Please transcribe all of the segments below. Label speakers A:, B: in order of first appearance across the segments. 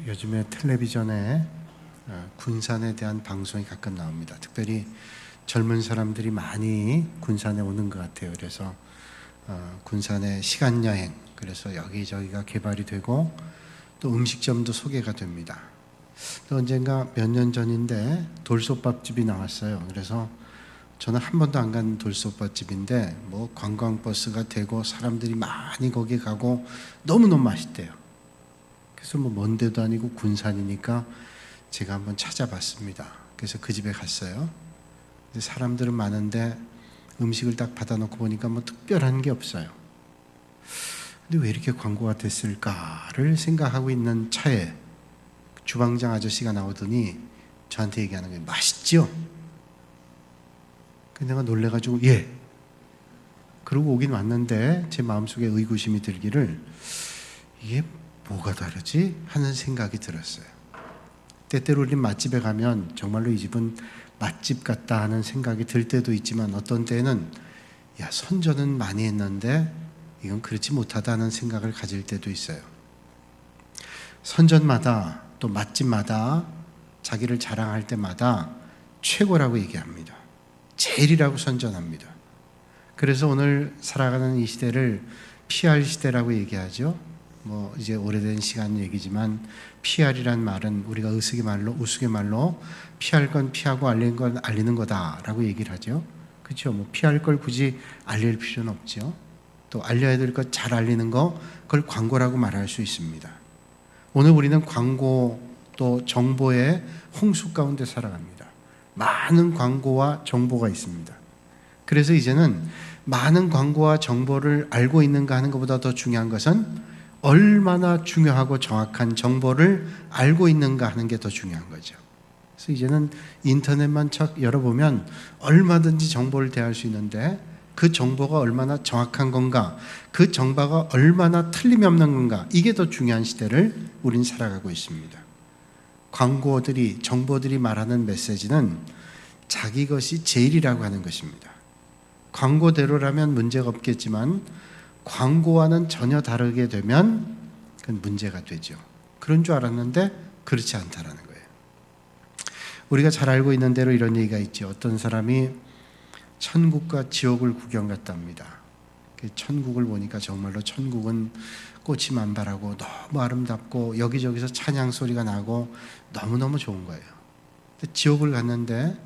A: 요즘에 텔레비전에 군산에 대한 방송이 가끔 나옵니다. 특별히 젊은 사람들이 많이 군산에 오는 것 같아요. 그래서 군산의 시간 여행, 그래서 여기저기가 개발이 되고 또 음식점도 소개가 됩니다. 또 언젠가 몇 년 전인데 돌솥밥집이 나왔어요. 그래서 저는 한 번도 안 간 돌솥밥집인데 뭐 관광버스가 되고 사람들이 많이 거기 가고 너무너무 맛있대요. 그래서 뭐 먼 데도 아니고 군산이니까 제가 한번 찾아봤습니다. 그래서 그 집에 갔어요. 사람들은 많은데 음식을 딱 받아놓고 보니까 뭐 특별한 게 없어요. 근데 왜 이렇게 광고가 됐을까를 생각하고 있는 차에 주방장 아저씨가 나오더니 저한테 얘기하는 거예요. 맛있죠? 근데 내가 놀래가지고 예. 그러고 오긴 왔는데 제 마음속에 의구심이 들기를 이게 뭐가 다르지? 하는 생각이 들었어요. 때때로 우리 맛집에 가면 정말로 이 집은 맛집 같다 하는 생각이 들 때도 있지만 어떤 때는 야, 선전은 많이 했는데 이건 그렇지 못하다는 생각을 가질 때도 있어요. 선전마다 또 맛집마다 자기를 자랑할 때마다 최고라고 얘기합니다. 제일이라고 선전합니다. 그래서 오늘 살아가는 이 시대를 PR 시대라고 얘기하죠. 뭐 이제 오래된 시간 얘기지만 PR이란 말은 우리가 우스갯말로 피할 건 피하고 알리는 건 알리는 거다라고 얘기를 하죠. 그렇죠? 뭐 피할 걸 굳이 알릴 필요는 없죠. 또 알려야 될 것 잘 알리는 거 그걸 광고라고 말할 수 있습니다. 오늘 우리는 광고 또 정보의 홍수 가운데 살아갑니다. 많은 광고와 정보가 있습니다. 그래서 이제는 많은 광고와 정보를 알고 있는가 하는 것보다 더 중요한 것은 얼마나 중요하고 정확한 정보를 알고 있는가 하는 게 더 중요한 거죠. 그래서 이제는 인터넷만 착 열어보면 얼마든지 정보를 대할 수 있는데 그 정보가 얼마나 정확한 건가, 그 정보가 얼마나 틀림이 없는 건가, 이게 더 중요한 시대를 우린 살아가고 있습니다. 광고들이, 정보들이 말하는 메시지는 자기 것이 제일이라고 하는 것입니다. 광고대로라면 문제가 없겠지만 광고와는 전혀 다르게 되면 그건 문제가 되죠. 그런 줄 알았는데 그렇지 않다라는 거예요. 우리가 잘 알고 있는 대로 이런 얘기가 있죠. 어떤 사람이 천국과 지옥을 구경 갔답니다. 천국을 보니까 정말로 천국은 꽃이 만발하고 너무 아름답고 여기저기서 찬양 소리가 나고 너무너무 좋은 거예요. 근데 지옥을 갔는데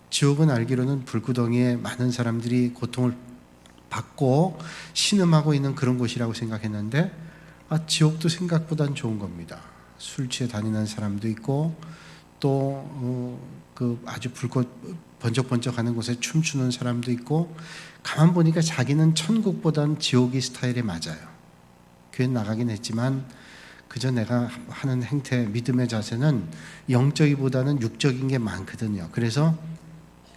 A: 지옥은 알기로는 불구덩이에 많은 사람들이 고통을 받고 신음하고 있는 그런 곳이라고 생각했는데 지옥도 생각보단 좋은 겁니다. 술 취해 다니는 사람도 있고 또 그 아주 불꽃 번쩍번쩍하는 곳에 춤추는 사람도 있고 가만 보니까 자기는 천국보단 지옥이 스타일에 맞아요. 교회 나가긴 했지만 그저 내가 하는 행태, 믿음의 자세는 영적이보다는 육적인 게 많거든요. 그래서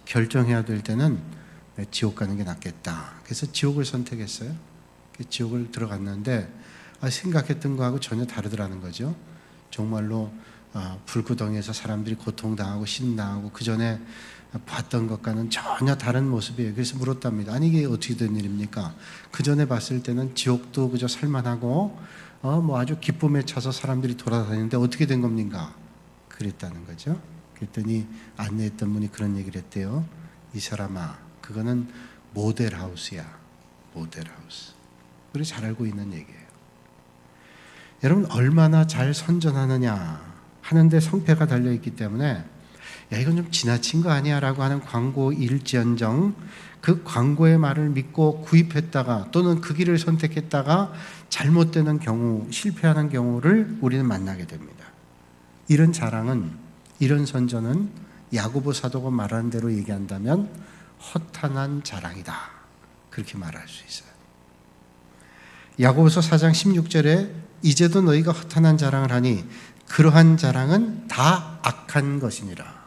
A: 결정해야 될 때는 지옥 가는 게 낫겠다. 그래서 지옥을 선택했어요. 지옥을 들어갔는데 생각했던 거하고 전혀 다르더라는 거죠. 정말로 불구덩이에서 사람들이 고통당하고 신음당하고 그 전에 봤던 것과는 전혀 다른 모습이에요. 그래서 물었답니다. 아니 이게 어떻게 된 일입니까? 그 전에 봤을 때는 지옥도 그저 살만하고 뭐 아주 기쁨에 차서 사람들이 돌아다니는데 어떻게 된 겁니까? 그랬다는 거죠. 그랬더니 안내했던 분이 그런 얘기를 했대요. 이 사람아, 그거는 모델하우스야. 모델하우스. 우리 잘 알고 있는 얘기예요. 여러분 얼마나 잘 선전하느냐 하는데 성패가 달려있기 때문에 야 이건 좀 지나친 거 아니야 라고 하는 광고일지언정 그 광고의 말을 믿고 구입했다가 또는 그 길을 선택했다가 잘못되는 경우, 실패하는 경우를 우리는 만나게 됩니다. 이런 자랑은, 이런 선전은 야고보 사도가 말하는 대로 얘기한다면 허탄한 자랑이다. 그렇게 말할 수 있어요. 야고보서 4장 16절에 이제도 너희가 허탄한 자랑을 하니 그러한 자랑은 다 악한 것이니라.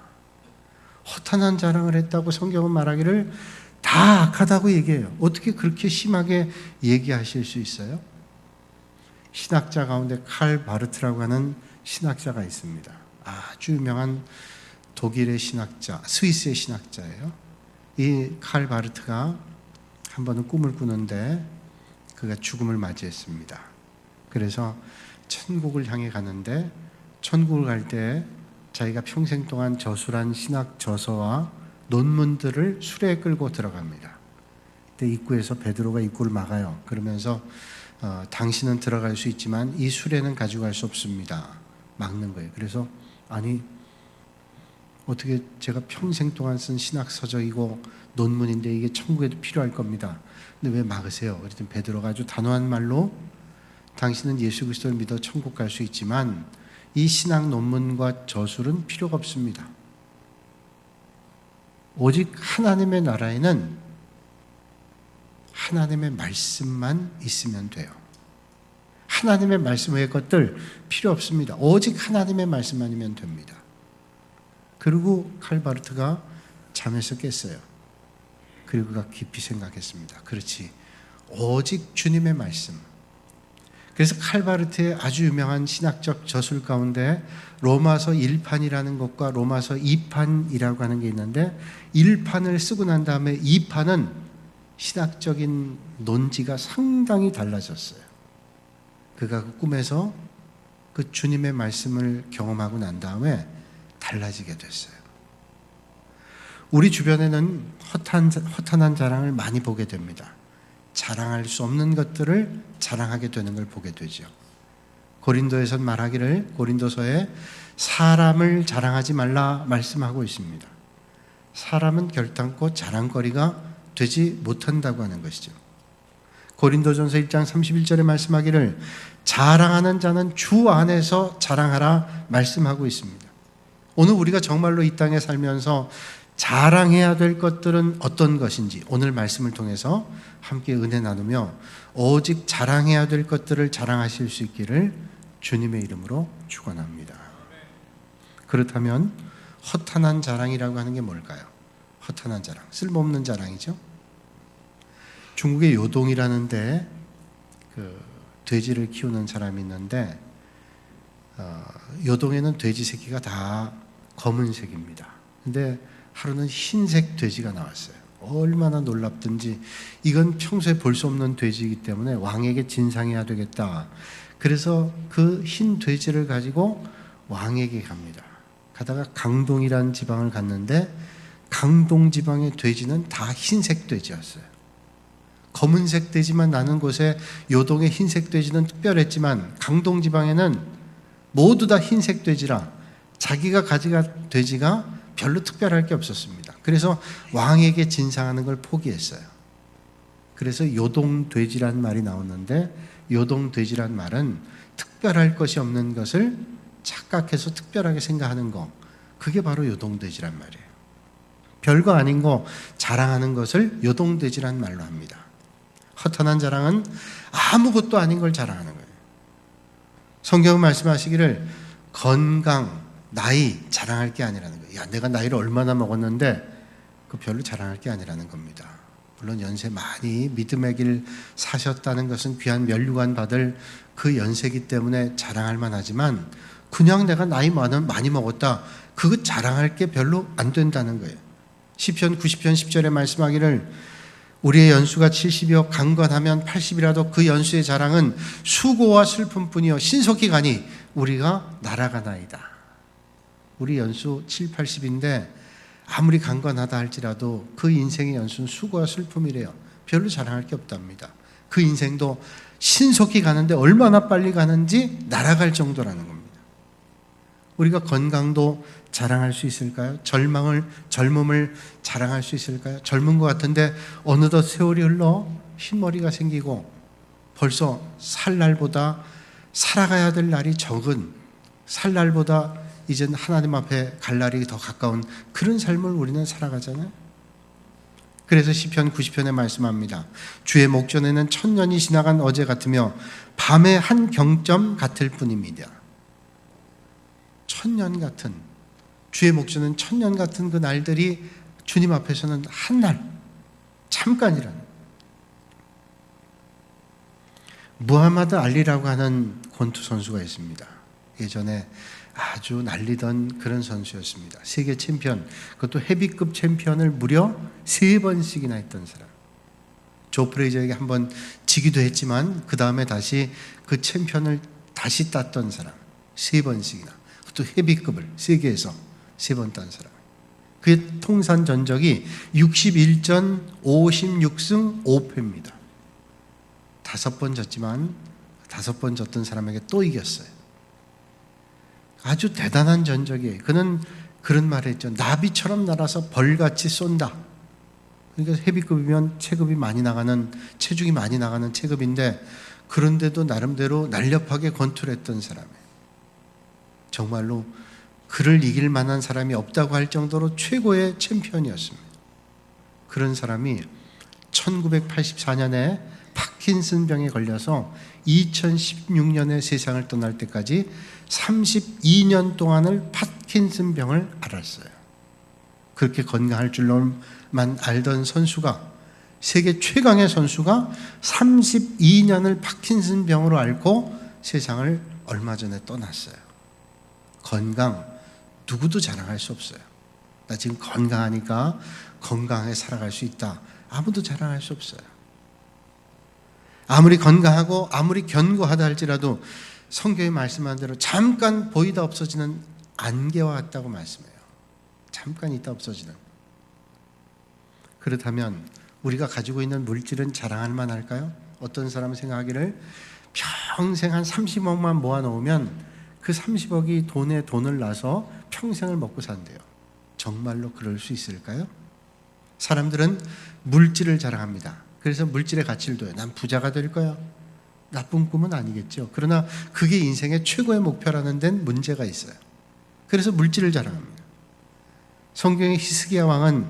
A: 허탄한 자랑을 했다고 성경은 말하기를 다 악하다고 얘기해요. 어떻게 그렇게 심하게 얘기하실 수 있어요? 신학자 가운데 칼 바르트라고 하는 신학자가 있습니다. 아주 유명한 독일의 신학자, 스위스의 신학자예요. 이 칼 바르트가 한 번은 꿈을 꾸는데 그가 죽음을 맞이했습니다. 그래서 천국을 향해 가는데 천국을 갈 때 자기가 평생 동안 저술한 신학 저서와 논문들을 수레에 끌고 들어갑니다. 그때 입구에서 베드로가 입구를 막아요. 그러면서 당신은 들어갈 수 있지만 이 수레는 가져갈 수 없습니다. 막는 거예요. 그래서 아니 어떻게 제가 평생 동안 쓴 신학 서적이고 논문인데 이게 천국에도 필요할 겁니다. 근데 왜 막으세요? 그랬더니 베드로가 아주 단호한 말로 당신은 예수 그리스도를 믿어 천국 갈 수 있지만 이 신학 논문과 저술은 필요가 없습니다. 오직 하나님의 나라에는 하나님의 말씀만 있으면 돼요. 하나님의 말씀 외의 것들 필요 없습니다. 오직 하나님의 말씀만이면 됩니다. 그리고 칼바르트가 잠에서 깼어요. 그리고 그가 깊이 생각했습니다. 그렇지, 오직 주님의 말씀. 그래서 칼바르트의 아주 유명한 신학적 저술 가운데 로마서 1판이라는 것과 로마서 2판이라고 하는 게 있는데 1판을 쓰고 난 다음에 2판은 신학적인 논지가 상당히 달라졌어요. 그가 그 꿈에서 그 주님의 말씀을 경험하고 난 다음에 달라지게 됐어요. 우리 주변에는 허탄한 자랑을 많이 보게 됩니다. 자랑할 수 없는 것들을 자랑하게 되는 걸 보게 되죠. 고린도에선 말하기를 고린도서에 사람을 자랑하지 말라 말씀하고 있습니다. 사람은 결단코 자랑거리가 되지 못한다고 하는 것이죠. 고린도전서 1장 31절에 말씀하기를 자랑하는 자는 주 안에서 자랑하라 말씀하고 있습니다. 오늘 우리가 정말로 이 땅에 살면서 자랑해야 될 것들은 어떤 것인지 오늘 말씀을 통해서 함께 은혜 나누며 오직 자랑해야 될 것들을 자랑하실 수 있기를 주님의 이름으로 축원합니다. 그렇다면 허탄한 자랑이라고 하는 게 뭘까요? 허탄한 자랑, 쓸모없는 자랑이죠. 중국의 요동이라는 데 돼지를 키우는 사람이 있는데 요동에는 돼지 새끼가 다 검은색입니다. 근데 하루는 흰색 돼지가 나왔어요. 얼마나 놀랍든지 이건 평소에 볼 수 없는 돼지이기 때문에 왕에게 진상해야 되겠다. 그래서 그 흰 돼지를 가지고 왕에게 갑니다. 가다가 강동이라는 지방을 갔는데 강동 지방의 돼지는 다 흰색 돼지였어요. 검은색 돼지만 나는 곳에 요동의 흰색 돼지는 특별했지만 강동 지방에는 모두 다 흰색 돼지라 자기가 가져간 돼지가 별로 특별할 게 없었습니다. 그래서 왕에게 진상하는 걸 포기했어요. 그래서 요동돼지란 말이 나오는데 요동돼지란 말은 특별할 것이 없는 것을 착각해서 특별하게 생각하는 거, 그게 바로 요동돼지란 말이에요. 별거 아닌 거 자랑하는 것을 요동돼지란 말로 합니다. 허탄한 자랑은 아무것도 아닌 걸 자랑하는 거예요. 성경은 말씀하시기를 건강, 나이 자랑할 게 아니라는 거예요. 야, 내가 나이를 얼마나 먹었는데 그 별로 자랑할 게 아니라는 겁니다. 물론 연세 많이 믿음의 길 사셨다는 것은 귀한 면류관 받을 그 연세기 때문에 자랑할 만하지만 그냥 내가 나이 많이 먹었다, 그거 자랑할 게 별로 안 된다는 거예요. 시편 90편 10절에 말씀하기를 우리의 연수가 70이요 강건하면 80이라도 그 연수의 자랑은 수고와 슬픔뿐이요 신속히 가니 우리가 날아가나이다. 우리 연수 7, 80인데 아무리 강건하다 할지라도 그 인생의 연수는 수고와 슬픔이래요. 별로 자랑할 게 없답니다. 그 인생도 신속히 가는데 얼마나 빨리 가는지 날아갈 정도라는 겁니다. 우리가 건강도 자랑할 수 있을까요? 젊음을 자랑할 수 있을까요? 젊은 것 같은데 어느덧 세월이 흘러 흰머리가 생기고 벌써 살 날보다 살아가야 될 날이 적은, 살 날보다 이젠 하나님 앞에 갈 날이 더 가까운 그런 삶을 우리는 살아가잖아요. 그래서 시편 90편에 말씀합니다. 주의 목전에는 천년이 지나간 어제 같으며 밤의 한 경점 같을 뿐입니다. 천년 같은, 주의 목전은 천년 같은 그 날들이 주님 앞에서는 한 날, 잠깐이라는. 무하마드 알리라고 하는 권투 선수가 있습니다. 예전에 아주 날리던 그런 선수였습니다. 세계 챔피언, 그것도 헤비급 챔피언을 무려 3번씩이나 했던 사람. 조 프레이저에게 한번 지기도 했지만 그 다음에 다시 그 챔피언을 다시 땄던 사람. 3번씩이나. 그것도 헤비급을 세계에서 3번 딴 사람. 그의 통산 전적이 61전 56승 5패입니다. 5번 졌지만 5번 졌던 사람에게 또 이겼어요. 아주 대단한 전적이에요. 그는 그런 말을 했죠. 나비처럼 날아서 벌같이 쏜다. 그러니까 헤비급이면 체급이 많이 나가는, 체중이 많이 나가는 체급인데, 그런데도 나름대로 날렵하게 권투했던 사람이에요. 정말로 그를 이길 만한 사람이 없다고 할 정도로 최고의 챔피언이었습니다. 그런 사람이 1984년에 파킨슨병에 걸려서 2016년에 세상을 떠날 때까지 32년 동안을 파킨슨병을 앓았어요. 그렇게 건강할 줄로만 알던 선수가, 세계 최강의 선수가 32년을 파킨슨병으로 앓고 세상을 얼마 전에 떠났어요. 건강, 누구도 자랑할 수 없어요. 나 지금 건강하니까 건강하게 살아갈 수 있다. 아무도 자랑할 수 없어요. 아무리 건강하고 아무리 견고하다 할지라도 성경이 말씀한 대로 잠깐 보이다 없어지는 안개와 같다고 말씀해요. 잠깐 있다 없어지는. 그렇다면 우리가 가지고 있는 물질은 자랑할 만할까요? 어떤 사람은 생각하기를 평생 한 30억만 모아놓으면 그 30억이 돈에 돈을 나서 평생을 먹고 산대요. 정말로 그럴 수 있을까요? 사람들은 물질을 자랑합니다. 그래서 물질의 가치를 둬요. 난 부자가 될 거야. 나쁜 꿈은 아니겠죠. 그러나 그게 인생의 최고의 목표라는 데는 문제가 있어요. 그래서 물질을 자랑합니다. 성경의 히스기야 왕은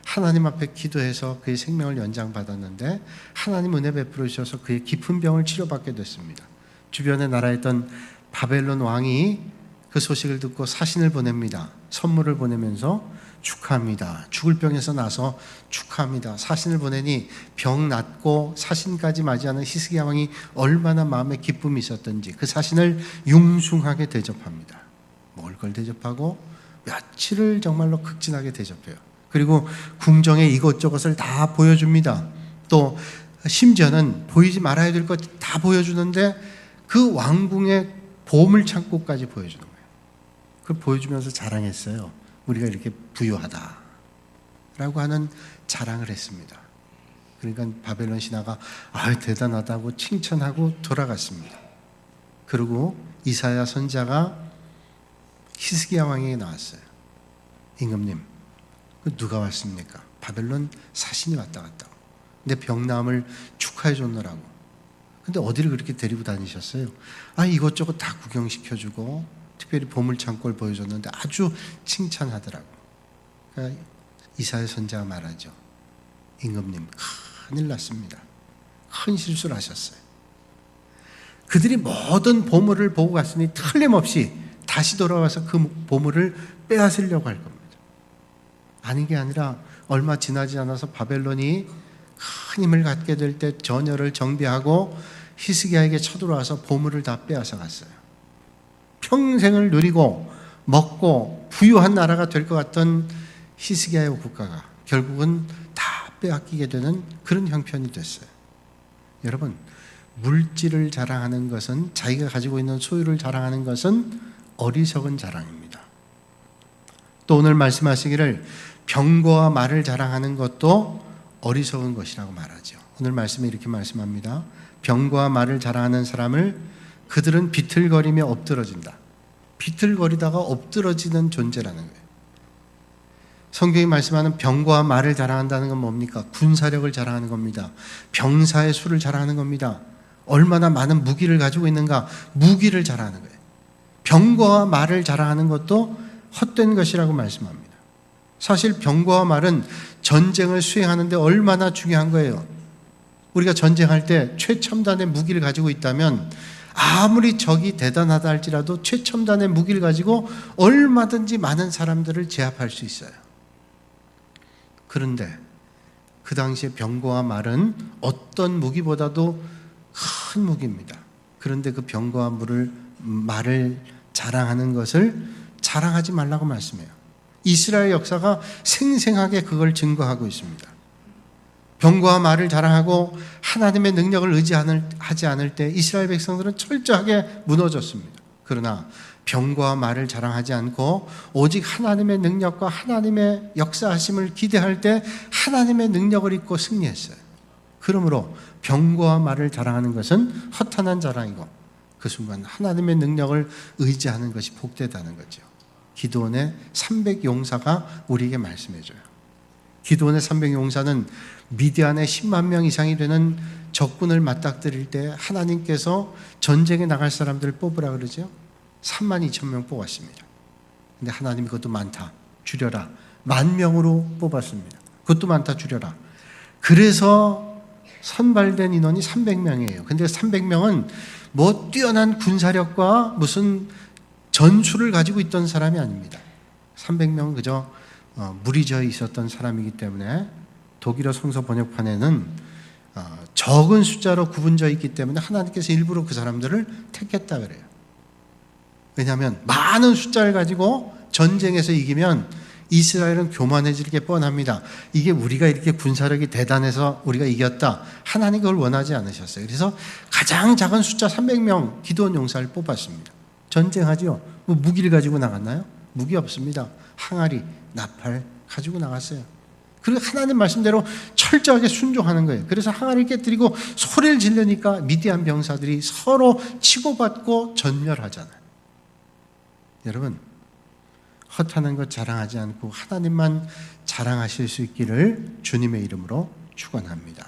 A: 하나님 앞에 기도해서 그의 생명을 연장받았는데 하나님 은혜 베풀어 주셔서 그의 깊은 병을 치료받게 됐습니다. 주변에 나라에 있던 바벨론 왕이 그 소식을 듣고 사신을 보냅니다. 선물을 보내면서 축하합니다. 죽을 병에서 나서 축하합니다. 사신을 보내니 병 낫고 사신까지 맞이하는 히스기야 왕이 얼마나 마음에 기쁨이 있었던지 그 사신을 융숭하게 대접합니다. 먹을 걸 대접하고 며칠을 정말로 극진하게 대접해요. 그리고 궁정에 이것저것을 다 보여줍니다. 또 심지어는 보이지 말아야 될 것 다 보여주는데 그 왕궁의 보물창고까지 보여주는 거예요. 그걸 보여주면서 자랑했어요. 우리가 이렇게 부유하다라고 하는 자랑을 했습니다. 그러니까 바벨론 신하가 대단하다고 칭찬하고 돌아갔습니다. 그리고 이사야 선지자가 히스기야 왕에게 나왔어요. 임금님, 누가 왔습니까? 바벨론 사신이 왔다 갔다고. 내 병나음을 축하해 줬노라고. 근데 어디를 그렇게 데리고 다니셨어요? 이것저것 다 구경시켜주고 특별히 보물창고를 보여줬는데 아주 칭찬하더라고. 그러니까 이사야 선지자가 말하죠. 임금님, 큰일 났습니다. 큰 실수를 하셨어요. 그들이 모든 보물을 보고 갔으니 틀림없이 다시 돌아와서 그 보물을 빼앗으려고 할 겁니다. 아닌 게 아니라 얼마 지나지 않아서 바벨론이 큰 힘을 갖게 될 때 전열을 정비하고 히스기야에게 쳐들어와서 보물을 다 빼앗아 갔어요. 평생을 누리고 먹고 부유한 나라가 될 것 같던 히스기야의 국가가 결국은 다 빼앗기게 되는 그런 형편이 됐어요. 여러분, 물질을 자랑하는 것은, 자기가 가지고 있는 소유를 자랑하는 것은 어리석은 자랑입니다. 또 오늘 말씀하시기를 병거와 말을 자랑하는 것도 어리석은 것이라고 말하죠. 오늘 말씀에 이렇게 말씀합니다. 병거와 말을 자랑하는 사람을 그들은 비틀거리며 엎드러진다. 비틀거리다가 엎드러지는 존재라는 거예요. 성경이 말씀하는 병거와 말을 자랑한다는 건 뭡니까? 군사력을 자랑하는 겁니다. 병사의 수를 자랑하는 겁니다. 얼마나 많은 무기를 가지고 있는가, 무기를 자랑하는 거예요. 병거와 말을 자랑하는 것도 헛된 것이라고 말씀합니다. 사실 병거와 말은 전쟁을 수행하는데 얼마나 중요한 거예요. 우리가 전쟁할 때 최첨단의 무기를 가지고 있다면 아무리 적이 대단하다 할지라도 최첨단의 무기를 가지고 얼마든지 많은 사람들을 제압할 수 있어요. 그런데 그 당시에 병거와 말은 어떤 무기보다도 큰 무기입니다. 그런데 그 병거와 말을 자랑하는 것을 자랑하지 말라고 말씀해요. 이스라엘 역사가 생생하게 그걸 증거하고 있습니다. 병거와 말을 자랑하고 하나님의 능력을 의지하지 않을 때 이스라엘 백성들은 철저하게 무너졌습니다. 그러나 병과 말을 자랑하지 않고 오직 하나님의 능력과 하나님의 역사하심을 기대할 때 하나님의 능력을 입고 승리했어요. 그러므로 병과 말을 자랑하는 것은 허탄한 자랑이고 그 순간 하나님의 능력을 의지하는 것이 복되다는 거죠. 기드온의 300용사가 우리에게 말씀해줘요. 기드온의 300용사는 미디안의 10만 명 이상이 되는 적군을 맞닥뜨릴 때 하나님께서 전쟁에 나갈 사람들을 뽑으라 그러죠. 3만 2천 명 뽑았습니다. 근데 하나님이 그것도 많다, 줄여라. 10,000명으로 뽑았습니다. 그것도 많다, 줄여라. 그래서 선발된 인원이 300명이에요. 근데 300명은 뭐 뛰어난 군사력과 무슨 전술을 가지고 있던 사람이 아닙니다. 300명은 그저 물이 져 있었던 사람이기 때문에 독일어 성서 번역판에는 적은 숫자로 구분되어 있기 때문에 하나님께서 일부러 그 사람들을 택했다 그래요. 왜냐하면 많은 숫자를 가지고 전쟁에서 이기면 이스라엘은 교만해질 게 뻔합니다. 이게 우리가 이렇게 군사력이 대단해서 우리가 이겼다. 하나님 그걸 원하지 않으셨어요. 그래서 가장 작은 숫자 300명 기드온 용사를 뽑았습니다. 전쟁하죠. 뭐 무기를 가지고 나갔나요? 무기 없습니다. 항아리, 나팔 가지고 나갔어요. 그리고 하나님 말씀대로 철저하게 순종하는 거예요. 그래서 항아리를 깨뜨리고 소리를 지르니까 미디안 병사들이 서로 치고받고 전멸하잖아요. 여러분, 허탄한 것 자랑하지 않고 하나님만 자랑하실 수 있기를 주님의 이름으로 축원합니다.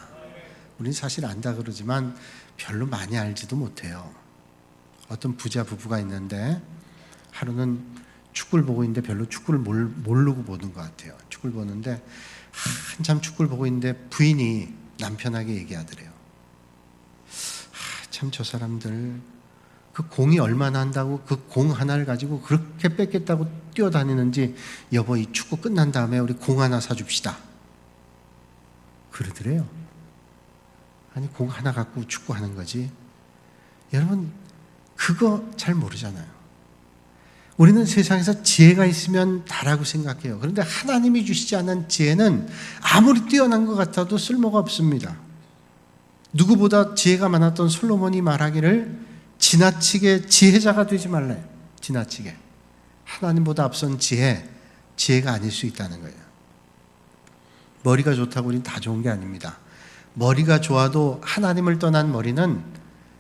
A: 우리는 사실 안다 그러지만 별로 많이 알지도 못해요. 어떤 부자 부부가 있는데 하루는 축구를 보고 있는데 별로 축구를 모르고 보는 것 같아요. 축구를 보는데 한참 축구를 보고 있는데 부인이 남편에게 얘기하더래요. 참 저 사람들 그 공이 얼마나 한다고 그 공 하나를 가지고 그렇게 뺏겠다고 뛰어다니는지 여보 이 축구 끝난 다음에 우리 공 하나 사줍시다. 그러더래요. 아니 공 하나 갖고 축구하는 거지. 여러분 그거 잘 모르잖아요. 우리는 세상에서 지혜가 있으면 다라고 생각해요. 그런데 하나님이 주시지 않은 지혜는 아무리 뛰어난 것 같아도 쓸모가 없습니다. 누구보다 지혜가 많았던 솔로몬이 말하기를 지나치게 지혜자가 되지 말래. 지나치게. 하나님보다 앞선 지혜가 아닐 수 있다는 거예요. 머리가 좋다고 우리는 다 좋은 게 아닙니다. 머리가 좋아도 하나님을 떠난 머리는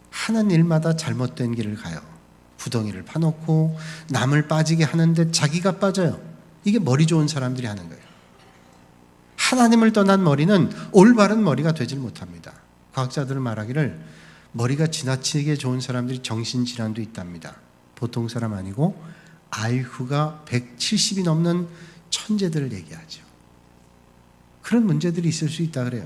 A: 하는 일마다 잘못된 길을 가요. 구덩이를 파놓고 남을 빠지게 하는데 자기가 빠져요. 이게 머리 좋은 사람들이 하는 거예요. 하나님을 떠난 머리는 올바른 머리가 되질 못합니다. 과학자들은 말하기를 머리가 지나치게 좋은 사람들이 정신질환도 있답니다. 보통 사람 아니고 IQ가 170이 넘는 천재들을 얘기하죠. 그런 문제들이 있을 수 있다 그래요.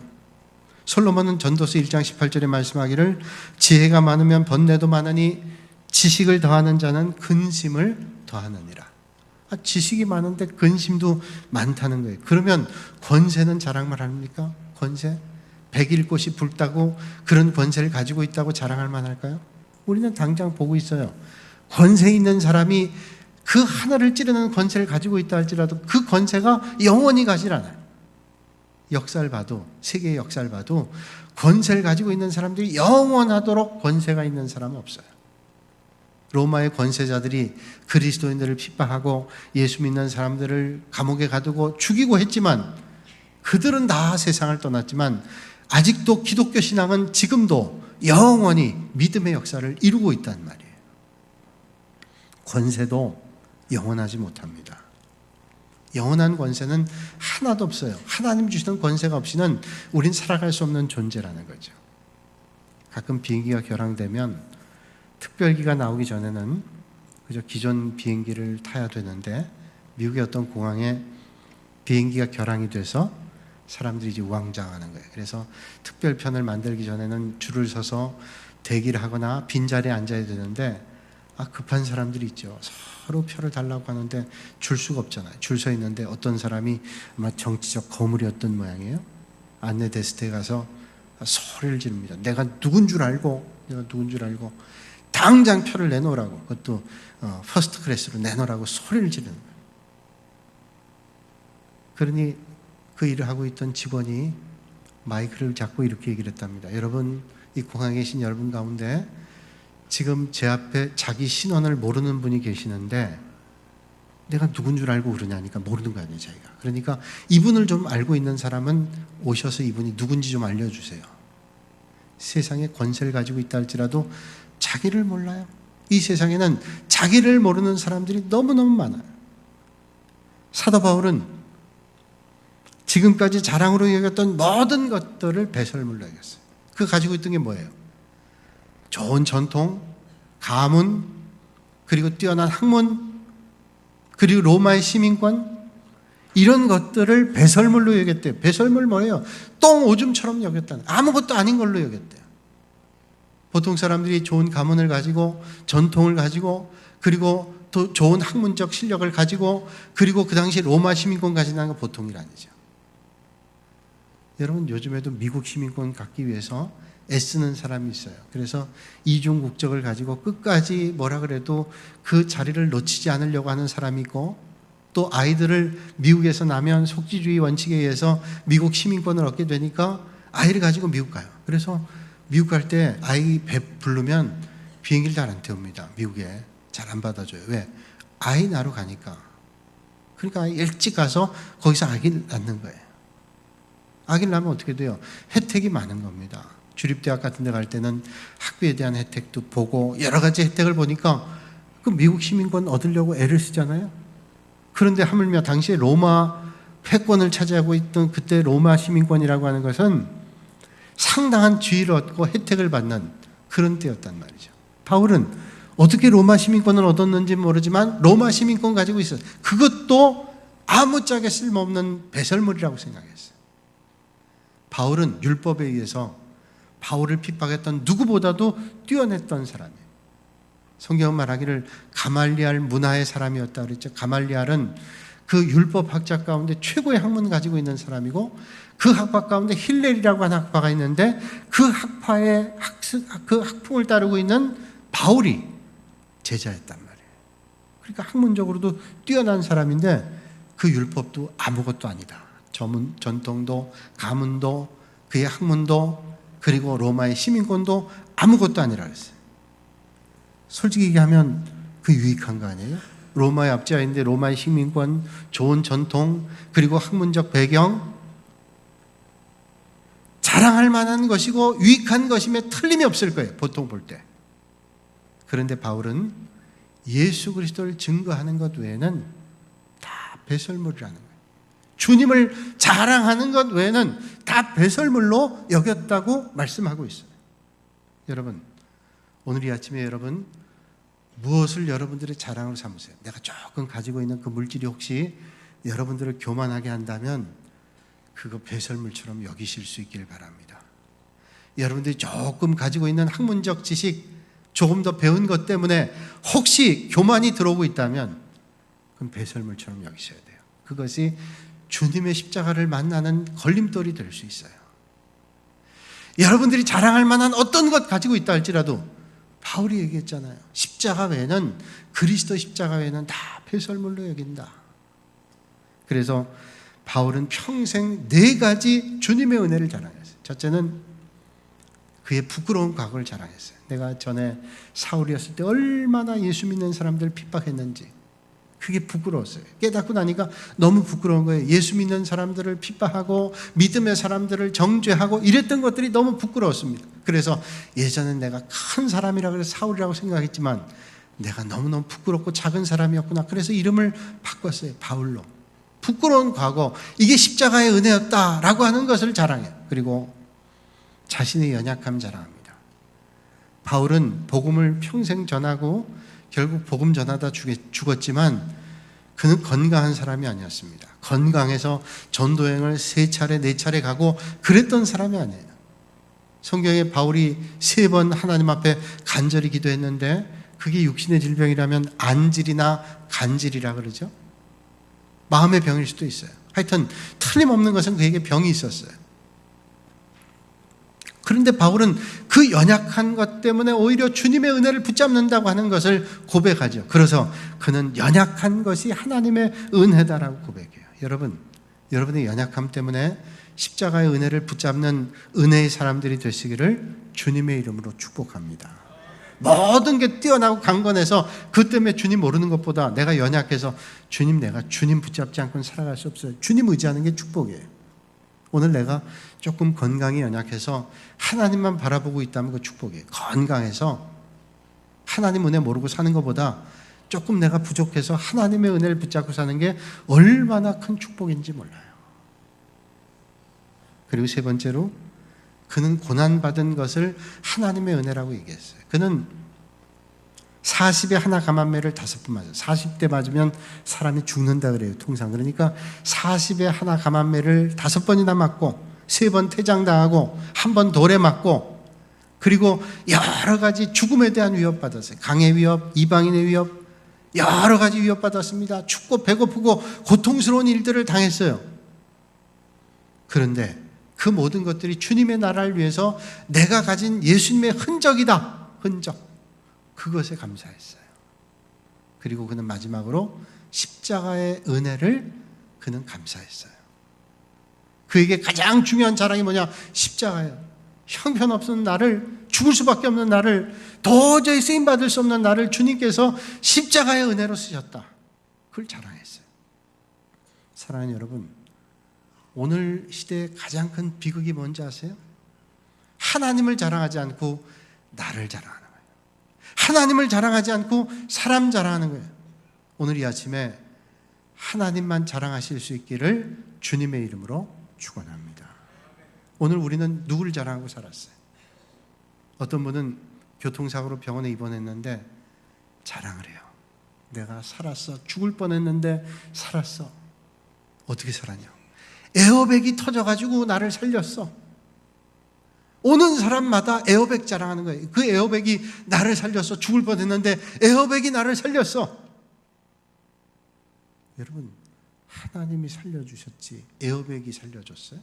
A: 솔로몬은 전도서 1장 18절에 말씀하기를 지혜가 많으면 번뇌도 많으니 지식을 더하는 자는 근심을 더하느니라. 지식이 많은데 근심도 많다는 거예요. 그러면 권세는 자랑만 합니까? 권세? 100일 꽃이 붉다고 그런 권세를 가지고 있다고 자랑할 만할까요? 우리는 당장 보고 있어요. 권세 있는 사람이 그 하늘을 찌르는 권세를 가지고 있다 할지라도 그 권세가 영원히 가질 않아요. 역사를 봐도 세계의 역사를 봐도 권세를 가지고 있는 사람들이 영원하도록 권세가 있는 사람은 없어요. 로마의 권세자들이 그리스도인들을 핍박하고 예수 믿는 사람들을 감옥에 가두고 죽이고 했지만 그들은 다 세상을 떠났지만 아직도 기독교 신앙은 지금도 영원히 믿음의 역사를 이루고 있단 말이에요. 권세도 영원하지 못합니다. 영원한 권세는 하나도 없어요. 하나님 주시는 권세가 없이는 우린 살아갈 수 없는 존재라는 거죠. 가끔 비행기가 결항되면 특별기가 나오기 전에는 그저 기존 비행기를 타야 되는데 미국의 어떤 공항에 비행기가 결항이 돼서 사람들이 이제 우왕좌왕하는 거예요. 그래서 특별편을 만들기 전에는 줄을 서서 대기를 하거나 빈자리에 앉아야 되는데 급한 사람들이 있죠. 서로 표를 달라고 하는데 줄 수가 없잖아요. 줄 서 있는데 어떤 사람이 아마 정치적 거물이었던 모양이에요. 안내 데스크에 가서 소리를 지릅니다. 내가 누군 줄 알고 당장 표를 내놓으라고, 그것도 퍼스트 클래스로 내놓으라고 소리를 지르는 거예요. 그러니 그 일을 하고 있던 직원이 마이크를 잡고 이렇게 얘기를 했답니다. 여러분, 이 공항에 계신 여러분 가운데 지금 제 앞에 자기 신원을 모르는 분이 계시는데 내가 누군 줄 알고 그러냐니까 모르는 거 아니에요, 자기가. 그러니까 이분을 좀 알고 있는 사람은 오셔서 이분이 누군지 좀 알려주세요. 세상에 권세를 가지고 있다 할지라도 자기를 몰라요. 이 세상에는 자기를 모르는 사람들이 너무너무 많아요. 사도 바울은 지금까지 자랑으로 여겼던 모든 것들을 배설물로 여겼어요. 그 가지고 있던 게 뭐예요? 좋은 전통, 가문, 그리고 뛰어난 학문, 그리고 로마의 시민권, 이런 것들을 배설물로 여겼대요. 배설물 뭐예요? 똥 오줌처럼 여겼다는, 아무것도 아닌 걸로 여겼대요. 보통 사람들이 좋은 가문을 가지고, 전통을 가지고, 그리고 또 좋은 학문적 실력을 가지고, 그리고 그 당시 로마 시민권 가진다는 건 보통 일 아니죠. 여러분, 요즘에도 미국 시민권 갖기 위해서 애쓰는 사람이 있어요. 그래서 이중 국적을 가지고 끝까지 뭐라 그래도 그 자리를 놓치지 않으려고 하는 사람이 있고, 또 아이들을 미국에서 나면 속지주의 원칙에 의해서 미국 시민권을 얻게 되니까 아이를 가지고 미국 가요. 그래서 미국 갈 때 아이 배 부르면 비행기를 잘 안 태웁니다. 미국에 잘 안 받아줘요. 왜? 아이 낳으러 가니까. 그러니까 일찍 가서 거기서 아기를 낳는 거예요. 아기를 낳으면 어떻게 돼요? 혜택이 많은 겁니다. 주립대학 같은 데 갈 때는 학비에 대한 혜택도 보고 여러 가지 혜택을 보니까 그 미국 시민권 얻으려고 애를 쓰잖아요. 그런데 하물며 당시에 로마 패권을 차지하고 있던 그때 로마 시민권이라고 하는 것은 상당한 지위를 얻고 혜택을 받는 그런 때였단 말이죠. 바울은 어떻게 로마 시민권을 얻었는지 모르지만 로마 시민권 가지고 있어요. 그것도 아무짝에 쓸모없는 배설물이라고 생각했어요. 바울은 율법에 의해서 바울을 핍박했던 누구보다도 뛰어냈던 사람이에요. 성경은 말하기를 가말리알 문화의 사람이었다 그랬죠. 가말리알은 그 율법학자 가운데 최고의 학문을 가지고 있는 사람이고, 그 학파 가운데 힐렐이라고 하는 학파가 있는데 그 학파의 그 학풍을 따르고 있는 바울이 제자였단 말이에요. 그러니까 학문적으로도 뛰어난 사람인데 그 율법도 아무것도 아니다. 전통도 가문도 그의 학문도 그리고 로마의 시민권도 아무것도 아니라 그랬어요. 솔직히 얘기하면 그 유익한 거 아니에요? 로마의 압제하인데 로마의 시민권, 좋은 전통, 그리고 학문적 배경, 자랑할 만한 것이고 유익한 것임에 틀림이 없을 거예요, 보통 볼 때. 그런데 바울은 예수 그리스도를 증거하는 것 외에는 다 배설물이라는 거예요. 주님을 자랑하는 것 외에는 다 배설물로 여겼다고 말씀하고 있어요. 여러분, 오늘 이 아침에 여러분 무엇을 여러분들의 자랑으로 삼으세요? 내가 조금 가지고 있는 그 물질이 혹시 여러분들을 교만하게 한다면 그거 배설물처럼 여기실 수 있길 바랍니다. 여러분들이 조금 가지고 있는 학문적 지식, 조금 더 배운 것 때문에 혹시 교만이 들어오고 있다면 그건 배설물처럼 여기셔야 돼요. 그것이 주님의 십자가를 만나는 걸림돌이 될 수 있어요. 여러분들이 자랑할 만한 어떤 것 가지고 있다 할지라도 바울이 얘기했잖아요. 십자가 외에는, 그리스도 십자가 외에는 다 배설물로 여긴다. 그래서 바울은 평생 4가지 주님의 은혜를 자랑했어요. 첫째는 그의 부끄러운 과거를 자랑했어요. 내가 전에 사울이었을 때 얼마나 예수 믿는 사람들을 핍박했는지 그게 부끄러웠어요. 깨닫고 나니까 너무 부끄러운 거예요. 예수 믿는 사람들을 핍박하고 믿음의 사람들을 정죄하고 이랬던 것들이 너무 부끄러웠습니다. 그래서 예전엔 내가 큰 사람이라 그래서 사울이라고 생각했지만 내가 너무너무 부끄럽고 작은 사람이었구나. 그래서 이름을 바꿨어요. 바울로. 부끄러운 과거, 이게 십자가의 은혜였다라고 하는 것을 자랑해요. 그리고 자신의 연약함 자랑합니다. 바울은 복음을 평생 전하고 결국 복음 전하다 죽었지만 그는 건강한 사람이 아니었습니다. 건강해서 전도여행을 3차례 4차례 가고 그랬던 사람이 아니에요. 성경에 바울이 3번 하나님 앞에 간절히 기도했는데 그게 육신의 질병이라면 안질이나 간질이라 그러죠. 마음의 병일 수도 있어요. 하여튼 틀림없는 것은 그에게 병이 있었어요. 그런데 바울은 그 연약한 것 때문에 오히려 주님의 은혜를 붙잡는다고 하는 것을 고백하죠. 그래서 그는 연약한 것이 하나님의 은혜다라고 고백해요. 여러분, 여러분의 연약함 때문에 십자가의 은혜를 붙잡는 은혜의 사람들이 되시기를 주님의 이름으로 축복합니다. 모든 게 뛰어나고 강건해서 그 때문에 주님 모르는 것보다 내가 연약해서 주님, 내가 주님 붙잡지 않고는 살아갈 수 없어요. 주님 의지하는 게 축복이에요. 오늘 내가 조금 건강이 연약해서 하나님만 바라보고 있다면 그 축복이에요. 건강해서 하나님 은혜 모르고 사는 것보다 조금 내가 부족해서 하나님의 은혜를 붙잡고 사는 게 얼마나 큰 축복인지 몰라요. 그리고 세 번째로, 그는 고난받은 것을 하나님의 은혜라고 얘기했어요. 그는 40에 하나 감한매를 5번 맞아요. 40대 맞으면 사람이 죽는다 그래요, 통상. 그러니까 40에 하나 감한매를 5번이나 맞고, 3번 퇴장당하고, 1번 돌에 맞고, 그리고 여러 가지 죽음에 대한 위협받았어요. 강의 위협, 이방인의 위협, 여러 가지 위협받았습니다. 춥고 배고프고 고통스러운 일들을 당했어요. 그런데 그 모든 것들이 주님의 나라를 위해서 내가 가진 예수님의 흔적이다. 흔적. 그것에 감사했어요. 그리고 그는 마지막으로 십자가의 은혜를 그는 감사했어요. 그에게 가장 중요한 자랑이 뭐냐? 십자가예요. 형편없는 나를, 죽을 수밖에 없는 나를, 도저히 쓰임받을 수 없는 나를 주님께서 십자가의 은혜로 쓰셨다. 그걸 자랑했어요. 사랑하는 여러분, 오늘 시대의 가장 큰 비극이 뭔지 아세요? 하나님을 자랑하지 않고 나를 자랑하는 거예요. 하나님을 자랑하지 않고 사람 자랑하는 거예요. 오늘 이 아침에 하나님만 자랑하실 수 있기를 주님의 이름으로 축원합니다. 오늘 우리는 누구를 자랑하고 살았어요? 어떤 분은 교통사고로 병원에 입원했는데 자랑을 해요. 내가 살았어. 죽을 뻔했는데 살았어. 어떻게 살았냐? 에어백이 터져가지고 나를 살렸어. 오는 사람마다 에어백 자랑하는 거예요. 그 에어백이 나를 살렸어. 죽을 뻔했는데 에어백이 나를 살렸어. 여러분, 하나님이 살려주셨지 에어백이 살려줬어요?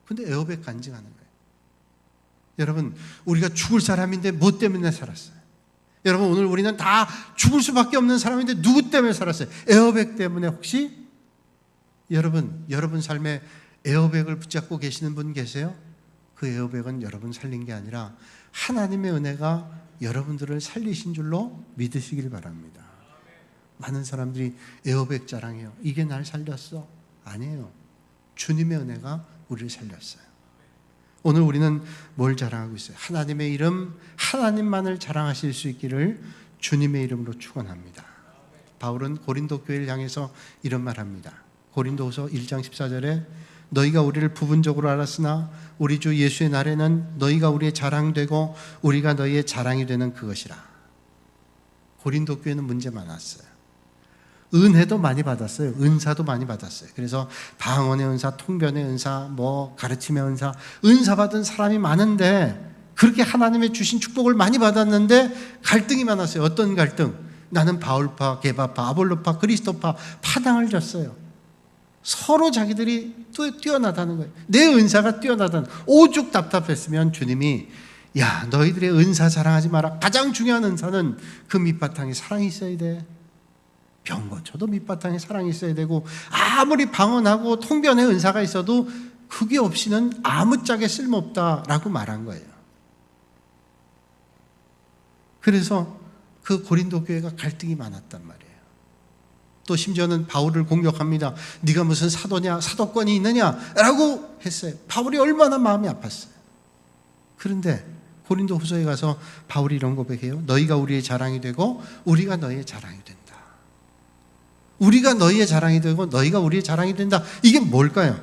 A: 근데 에어백 간증하는 거예요. 여러분, 우리가 죽을 사람인데 뭐 때문에 살았어요? 여러분, 오늘 우리는 다 죽을 수밖에 없는 사람인데 누구 때문에 살았어요? 에어백 때문에. 혹시 여러분 삶에 에어백을 붙잡고 계시는 분 계세요? 그 에어백은 여러분 살린 게 아니라 하나님의 은혜가 여러분들을 살리신 줄로 믿으시길 바랍니다. 많은 사람들이 에어백 자랑해요. 이게 날 살렸어. 아니에요. 주님의 은혜가 우리를 살렸어요. 오늘 우리는 뭘 자랑하고 있어요? 하나님의 이름, 하나님만을 자랑하실 수 있기를 주님의 이름으로 축원합니다. 바울은 고린도 교회를 향해서 이런 말합니다. 고린도후서 1장 14절에 너희가 우리를 부분적으로 알았으나 우리 주 예수의 날에는 너희가 우리의 자랑되고 우리가 너희의 자랑이 되는 그것이라. 고린도 교회는 문제 많았어요. 은혜도 많이 받았어요. 은사도 많이 받았어요. 그래서 방언의 은사, 통변의 은사, 가르침의 은사 받은 사람이 많은데, 그렇게 하나님의 주신 축복을 많이 받았는데 갈등이 많았어요. 어떤 갈등? 나는 바울파, 게바파, 아볼로파, 그리스도파 파당을 졌어요. 서로 자기들이 뛰어나다는 거예요. 내 은사가 뛰어나다는. 오죽 답답했으면 주님이, 야, 너희들의 은사 자랑하지 마라. 가장 중요한 은사는 그 밑바탕에 사랑이 있어야 돼. 병 고쳐도 밑바탕에 사랑이 있어야 되고, 아무리 방언하고 통변의 은사가 있어도 그게 없이는 아무짝에 쓸모없다라고 말한 거예요. 그래서 그 고린도 교회가 갈등이 많았단 말이에요. 또 심지어는 바울을 공격합니다. 네가 무슨 사도냐, 사도권이 있느냐라고 했어요. 바울이 얼마나 마음이 아팠어요. 그런데 고린도 후서에 가서 바울이 이런 고백해요. 너희가 우리의 자랑이 되고 우리가 너희의 자랑이 된다. 우리가 너희의 자랑이 되고 너희가 우리의 자랑이 된다. 이게 뭘까요?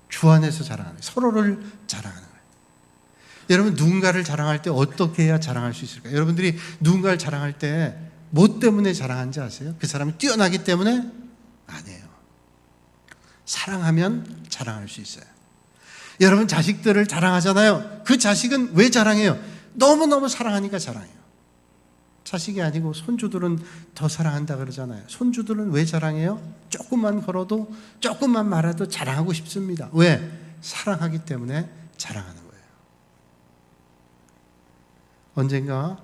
A: 주 안에서 자랑하는 거예요. 서로를 자랑하는 거예요. 여러분, 누군가를 자랑할 때 어떻게 해야 자랑할 수 있을까요? 여러분들이 누군가를 자랑할 때 뭐 때문에 자랑하는지 아세요? 그 사람이 뛰어나기 때문에? 아니에요. 사랑하면 자랑할 수 있어요. 여러분, 자식들을 자랑하잖아요. 그 자식은 왜 자랑해요? 너무너무 사랑하니까 자랑해요. 자식이 아니고 손주들은 더 사랑한다 그러잖아요. 손주들은 왜 자랑해요? 조금만 걸어도, 조금만 말해도 자랑하고 싶습니다. 왜? 사랑하기 때문에 자랑하는 거예요. 언젠가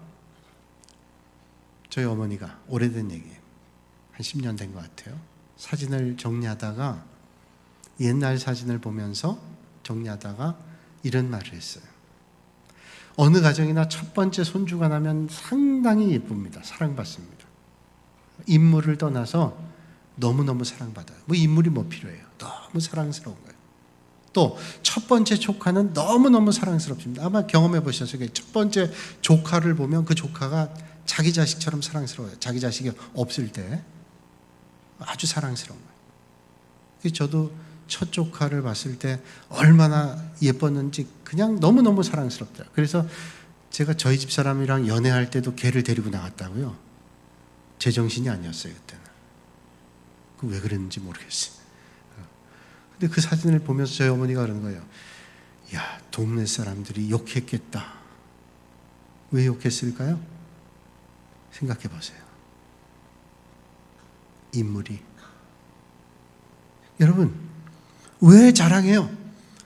A: 저희 어머니가, 오래된 얘기예요, 한 10년 된 것 같아요, 사진을 정리하다가, 옛날 사진을 보면서 정리하다가 이런 말을 했어요. 어느 가정이나 첫 번째 손주가 나면 상당히 예쁩니다. 사랑받습니다. 인물을 떠나서 너무너무 사랑받아요. 뭐 인물이 뭐 필요해요. 너무 사랑스러운 거예요. 또 첫 번째 조카는 너무너무 사랑스럽습니다. 아마 경험해 보셨어요. 첫 번째 조카를 보면 그 조카가 자기 자식처럼 사랑스러워요. 자기 자식이 없을 때 아주 사랑스러운 거예요. 저도 첫 조카를 봤을 때 얼마나 예뻤는지 그냥 너무너무 사랑스럽더라고요. 그래서 제가 저희 집 사람이랑 연애할 때도 걔를 데리고 나갔다고요. 제정신이 아니었어요, 그때는. 왜 그랬는지 모르겠어요. 근데 그 사진을 보면서 저희 어머니가 그러는 거예요. 야, 동네 사람들이 욕했겠다. 왜 욕했을까요? 생각해 보세요. 인물이. 여러분, 왜 자랑해요?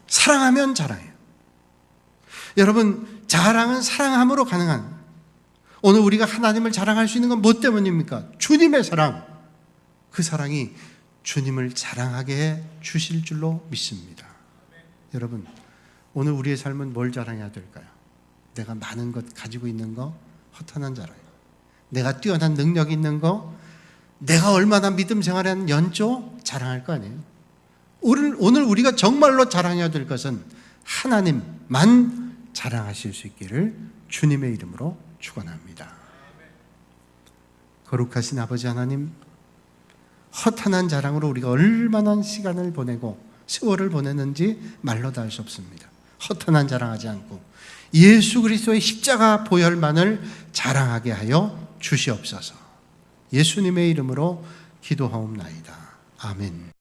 A: 사랑하면 자랑해요. 여러분, 자랑은 사랑함으로 가능한. 오늘 우리가 하나님을 자랑할 수 있는 건 뭐 때문입니까? 주님의 사랑. 그 사랑이 주님을 자랑하게 해 주실 줄로 믿습니다. 여러분, 오늘 우리의 삶은 뭘 자랑해야 될까요? 내가 많은 것 가지고 있는 거, 허탄한 자랑이에요. 내가 뛰어난 능력 있는 거, 내가 얼마나 믿음 생활하는 연조 자랑할 거 아니에요. 오늘 우리가 정말로 자랑해야 될 것은 하나님만 자랑하실 수 있기를 주님의 이름으로 축원합니다. 거룩하신 아버지 하나님, 허탄한 자랑으로 우리가 얼마나 시간을 보내고 세월을 보냈는지 말로 다 할 수 없습니다. 허탄한 자랑하지 않고 예수 그리스도의 십자가 보혈만을 자랑하게 하여 주시옵소서. 예수님의 이름으로 기도하옵나이다. 아멘.